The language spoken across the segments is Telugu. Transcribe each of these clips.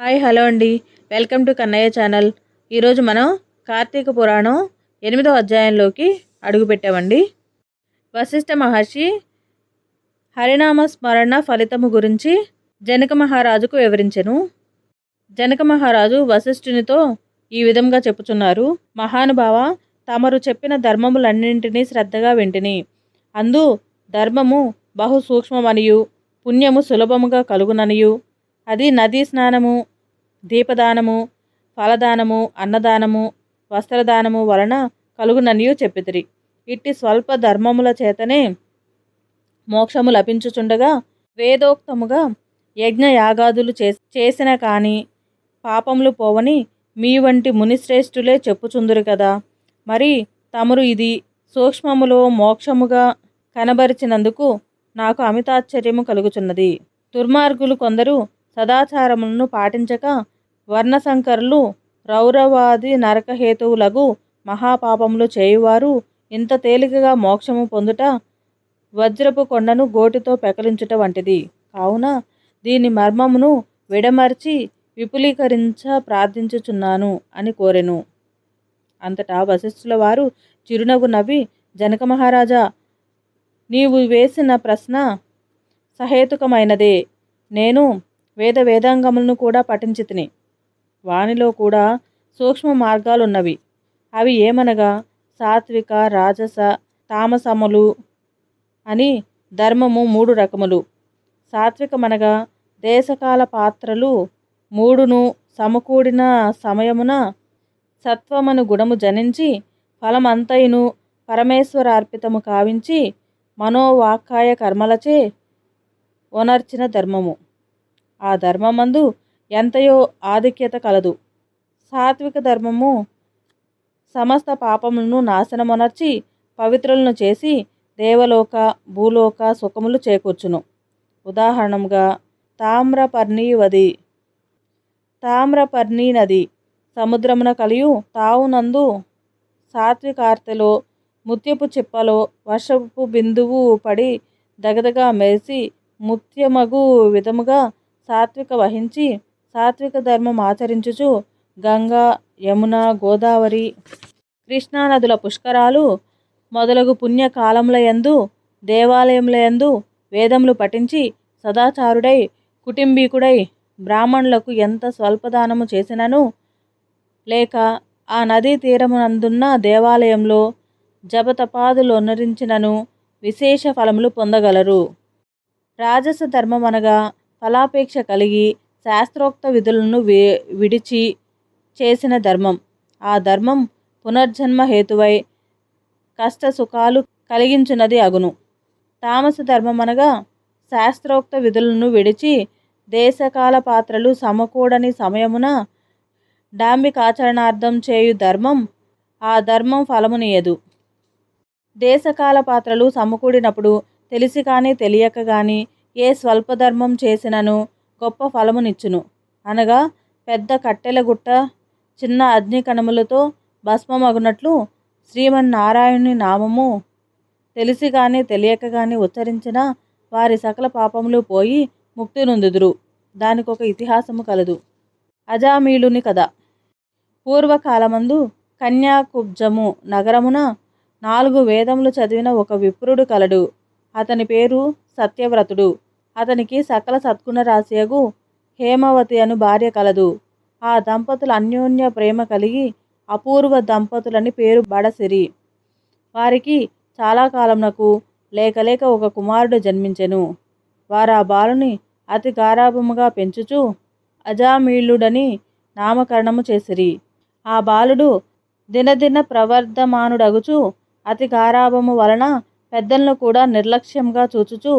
హాయ్ హలో అండి. Welcome to Kannayya channel. ఈరోజు మనం కార్తీక పురాణం 8వ అధ్యాయంలోకి అడుగుపెట్టామండి. వశిష్ఠ మహర్షి హరినామ స్మరణ ఫలితము గురించి జనక మహారాజుకు వివరించెను. జనక మహారాజు వశిష్ఠునితో ఈ విధంగా చెప్పుచున్నారు. మహానుభావ, తమరు చెప్పిన ధర్మములన్నింటినీ శ్రద్ధగా వింటిని. అందు ధర్మము బహు సూక్ష్మమనియు పుణ్యము సులభముగా కలుగుననియు అది నదీ స్నానము, దీపదానము, ఫలదానము, అన్నదానము, వస్త్రదానము వలన కలుగుననియు చెప్పితిరి. ఇట్టి స్వల్ప ధర్మముల చేతనే మోక్షము లభించుచుండగా వేదోక్తముగా యజ్ఞ యాగాదులు చేసిన కాని పాపములు పోవని మీ వంటి మునిశ్రేష్ఠులే చెప్పుచుందురు కదా. మరి తమరు ఇది సూక్ష్మములో మోక్షముగా కనబరిచినందుకు నాకు అమితాశ్చర్యము కలుగుచున్నది. దుర్మార్గులు కొందరు సదాచారములను పాటించక వర్ణశంకరులు రౌరవాది నరకహేతువులగు మహాపాపములు చేయువారు ఇంత తేలికగా మోక్షము పొందుట వజ్రపు కొండను గోటితో పెకలించుట వంటిది. కావున దీని మర్మమును విడమర్చి విపులీకరించ ప్రార్థించుచున్నాను అని కోరెను. అంతటా వశిష్ఠుల వారు చిరునవ్వు నవ్వి, జనక మహారాజా, నీవు వేసిన ప్రశ్న సహేతుకమైనదే. నేను వేదాంగములను కూడా పఠించితిని. వానిలో కూడా సూక్ష్మ మార్గాలున్నవి. అవి ఏమనగా సాత్విక, రాజస, తామసములు అని ధర్మము 3 రకములు. సాత్వికమనగా దేశకాల పాత్రలు 3ను సమకూడిన సమయమున సత్వమను గుణము జనించి ఫలమంతయును పరమేశ్వరార్పితము కావించి మనోవాక్కాయ కర్మలచే ఒనర్చిన ధర్మము. ఆ ధర్మమందు ఎంతయో ఆధిక్యత కలదు. సాత్విక ధర్మము సమస్త పాపములను నాశనమొనర్చి పవిత్రులను చేసి దేవలోక, భూలోక సుఖములు చేకూర్చును. ఉదాహరణముగా తామ్రపర్ణి నది సముద్రమున కలియు తావునందు సాత్వికార్తెలో ముత్యపు చిప్పలో వర్షపు బిందువు పడి దగదగా మెరిసి ముత్యమగు విధముగా సాత్విక వహించి సాత్విక ధర్మం ఆచరించుచు గంగా, యమున, గోదావరి, కృష్ణా నదుల పుష్కరాలు మొదలగు పుణ్యకాలములయందు దేవాలయములయందు వేదములు పఠించి సదాచారుడై కుటుంబీకుడై బ్రాహ్మణులకు ఎంత స్వల్పదానము చేసినను లేక ఆ నదీ తీరమునందున్న దేవాలయంలో జపతపాదులొనరించినను విశేష ఫలములు పొందగలరు. రాజస ధర్మం అనగా ఫలాపేక్ష కలిగి శాస్త్రోక్త విధులను విడిచి చేసిన ధర్మం. ఆ ధర్మం పునర్జన్మ హేతువై కష్ట సుఖాలు కలిగించున్నది అగును. తామస ధర్మం అనగా శాస్త్రోక్త విధులను విడిచి దేశకాల పాత్రలు సమకూడని సమయమున డాంబికాచరణార్థం చేయు ధర్మం. ఆ ధర్మం ఫలమునియదు. దేశకాల పాత్రలు సమకూడినప్పుడు తెలిసి కానీ తెలియక కానీ ఏ స్వల్పధర్మం చేసినను గొప్ప ఫలమునిచ్చును. అనగా పెద్ద కట్టెల గుట్ట చిన్న అగ్ని కణములతో భస్మమగునట్లు శ్రీమన్నారాయణుని నామము తెలిసి కానీ తెలియక కానీ ఉచ్చరించిన వారి సకల పాపములు పోయి ముక్తి నొందుదురు. దానికొక ఇతిహాసము కలదు. అజామీళుని కథ. పూర్వకాలమందు కన్యాకుబ్జము నగరమున 4 వేదములు చదివిన ఒక విప్రుడు కలడు. అతని పేరు సత్యవ్రతుడు. అతనికి సకల సద్గుణ రాశియగు హేమవతి అను భార్య కలదు. ఆ దంపతులు అన్యోన్య ప్రేమ కలిగి అపూర్వ దంపతులని పేరు బడసిరి. వారికి చాలా కాలమునకు లేక ఒక కుమారుడు జన్మించెను. వారా బాలుని అతి గారాభముగా పెంచుచు అజామీళుడని నామకరణము చేసిరి. ఆ బాలుడు దినదిన ప్రవర్ధమానుడగుచు అతి గారాభము వలన పెద్దలను కూడా నిర్లక్ష్యంగా చూచుచు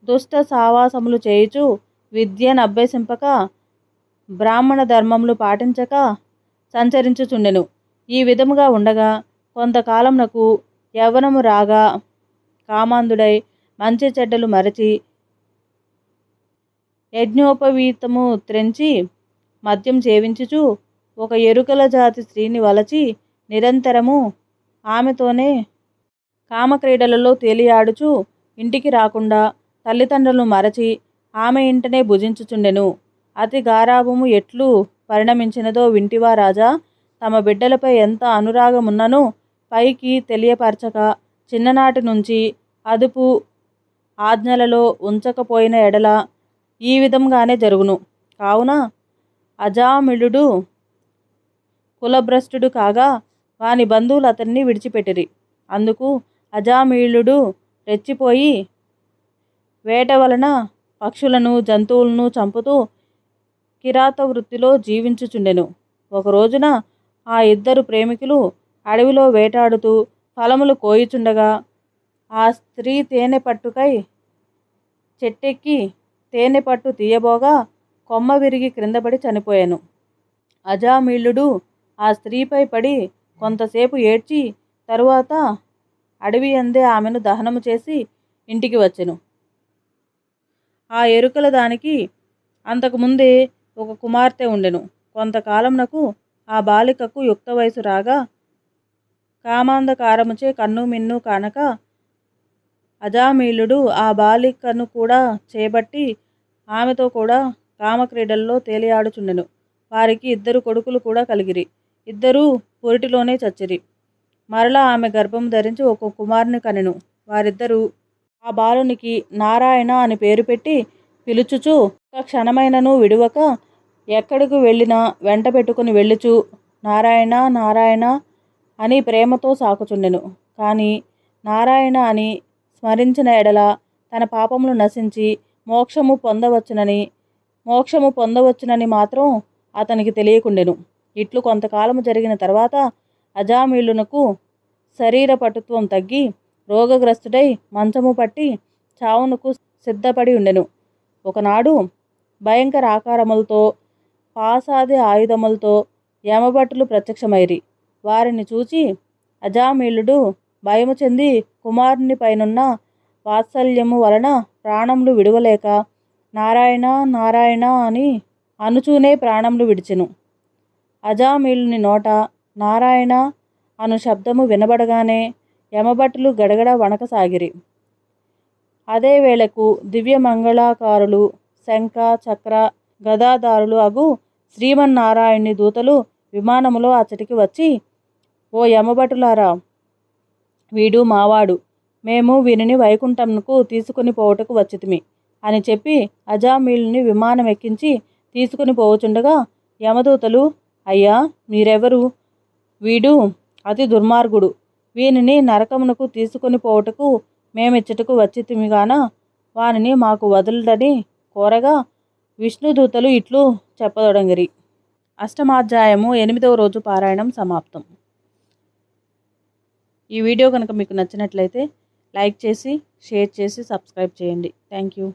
దుష్ట సావాసములు చేయుచు విద్యనభ్యసింపక బ్రాహ్మణ ధర్మములు పాటించక సంచరించుచుండెను. ఈ విధముగా ఉండగా కొంతకాలమునకు యవ్వనము రాగా కామాంధుడై మంచి చెడ్డలు మరచి యజ్ఞోపవీతము త్రెంచి మద్యం సేవించుచు ఒక ఎరుకల జాతి స్త్రీని వలచి నిరంతరము ఆమెతోనే కామక్రీడలలో తేలియాడుచు ఇంటికి రాకుండా తల్లిదండ్రులను మరచి ఆమె ఇంటనే భుజించుచుండెను. అతి గారాభము ఎట్లు పరిణమించినదో వింటివా రాజా? తమ బిడ్డలపై ఎంత అనురాగమున్నను పైకి తెలియపరచక చిన్ననాటి నుంచి అదుపు ఆజ్ఞలలో ఉంచకపోయిన ఎడల ఈ విధంగానే జరుగును. కావున అజామిళుడు కులభ్రష్టుడు కాగా వాని బంధువులు అతన్ని విడిచిపెట్టిరి. అందుకు అజామిళుడు రెచ్చిపోయి వేట వలన పక్షులను జంతువులను చంపుతూ కిరాత వృత్తిలో జీవించుచుండెను. ఒక రోజున ఆ ఇద్దరు ప్రేమికులు అడవిలో వేటాడుతూ ఫలములు కోయుచుండగా ఆ స్త్రీ తేనె పట్టుకై చెట్టెక్కి తేనె పట్టు తీయబోగా కొమ్మ విరిగి క్రిందపడి చనిపోయాను. అజామిళుడు ఆ స్త్రీపై పడి కొంతసేపు ఏడ్చి తరువాత అడవి అందే ఆమెను దహనము చేసి ఇంటికి వచ్చెను. ఆ ఎరుకల దానికి అంతకుముందే ఒక కుమార్తె ఉండెను. కొంతకాలమునకు ఆ బాలికకు యుక్త వయసు రాగా కామాంధకారముచే కన్ను మిన్ను కానక అజామిళుడు ఆ బాలికను కూడా చేపట్టి ఆమెతో కూడా కామక్రీడల్లో తేలియాడుచుండెను. వారికి ఇద్దరు కొడుకులు కూడా కలిగిరి. ఇద్దరూ పురిటిలోనే చచ్చిరి. మరలా ఆమె గర్భము ధరించి ఒక కుమారుని కనెను. వారిద్దరూ ఆ బాలునికి నారాయణ అని పేరు పెట్టి పిలుచుచు ఒక క్షణమైనను విడువక ఎక్కడికి వెళ్ళినా వెంట పెట్టుకుని వెళ్ళుచు నారాయణ నారాయణ అని ప్రేమతో సాకుచుండెను. కానీ నారాయణ అని స్మరించిన ఎడల తన పాపములు నశించి మోక్షము పొందవచ్చునని మాత్రం అతనికి తెలియకుండెను. ఇట్లు కొంతకాలము జరిగిన తర్వాత అజామిళునకు శరీర పటుత్వం తగ్గి రోగగ్రస్తుడై మంచము పట్టి చావునకు సిద్ధపడి ఉండెను. ఒకనాడు భయంకర ఆకారములతో పాసాది ఆయుధములతో యమభటులు ప్రత్యక్షమైరి. వారిని చూచి అజామిళుడు భయము చెంది కుమారుని పైనున్న వాత్సల్యము వలన ప్రాణములు విడువలేక నారాయణ నారాయణ అని అనుచూనే ప్రాణములు విడిచెను. అజామిళుని నోట నారాయణ అను శబ్దము వినబడగానే యమభటులు గడగడ వణకసాగిరి. అదే వేళకు దివ్యమంగళాకారులు శంఖ చక్ర గదాధారులు అగు శ్రీమన్నారాయణుని దూతలు విమానములో అచ్చటికి వచ్చి, ఓ యమభటులారా, వీడు మావాడు, మేము వీనిని వైకుంఠంకు తీసుకుని పోవుటకు వచ్చితిమి అని చెప్పి అజామిళుని విమానం ఎక్కించి తీసుకుని పోవుచుండగా యమదూతలు, అయ్యా మీరెవరు? వీడు అతి దుర్మార్గుడు, వీనిని నరకమునకు తీసుకుని పోవుటకు మేమిచ్చటకు వచ్చితిమిగాన వానిని మాకు వదలడని కోరగా విష్ణుదూతలు ఇట్లు చెప్పదొడంగిరి. అష్టమాధ్యాయము 8వ రోజు పారాయణం సమాప్తం. ఈ వీడియో కనుక మీకు నచ్చినట్లయితే లైక్ చేసి షేర్ చేసి సబ్స్క్రైబ్ చేయండి. Thank you.